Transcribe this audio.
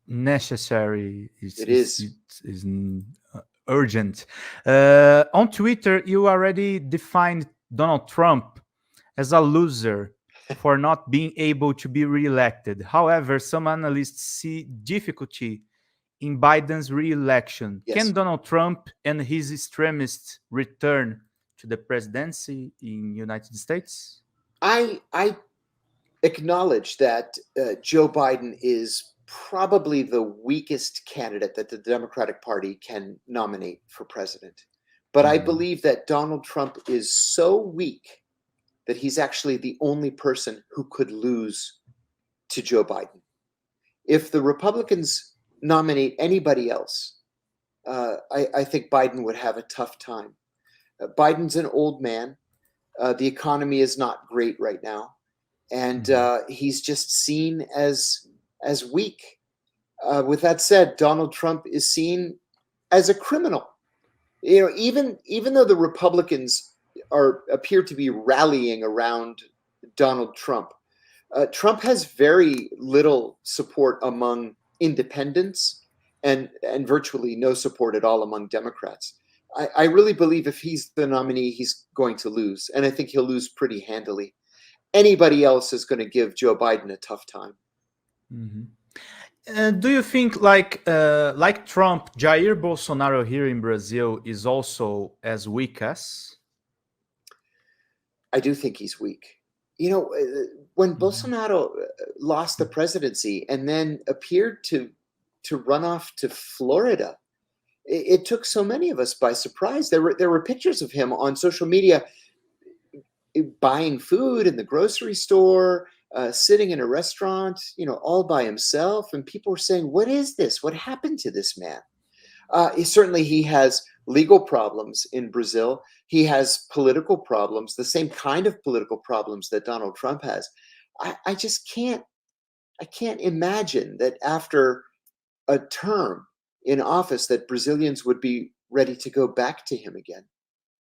necessary. It is. Is urgent. On Twitter, you already defined Donald Trump as a loser for not being able to be reelected. However, some analysts see difficulty in Biden's re-election. Yes. Can Donald Trump and his extremists return to the presidency in United States? I acknowledge that Joe Biden is probably the weakest candidate that the Democratic Party can nominate for president. But I believe that Donald Trump is so weak that he's actually the only person who could lose to Joe Biden. If the Republicans nominate anybody else, I think Biden would have a tough time. Biden's an old man. The economy is not great right now. And he's just seen as weak. With that said, Donald Trump is seen as a criminal. You know, even though the Republicans appear to be rallying around Donald Trump, Trump has very little support among independents and virtually no support at all among Democrats. I really believe if he's the nominee, he's going to lose, and I think he'll lose pretty handily. Anybody else is going to give Joe Biden a tough time. Do you think, like Trump, Jair Bolsonaro here in Brazil is also as weak as? I do think he's weak. You know, when Bolsonaro lost the presidency and then appeared to run off to Florida, it took so many of us by surprise. There were pictures of him on social media buying food in the grocery store, sitting in a restaurant, you know, all by himself. And people were saying, what is this? What happened to this man? Certainly he has legal problems in Brazil. He has political problems, the same kind of political problems that Donald Trump has. I just can't imagine that after a term in office that Brazilians would be ready to go back to him again.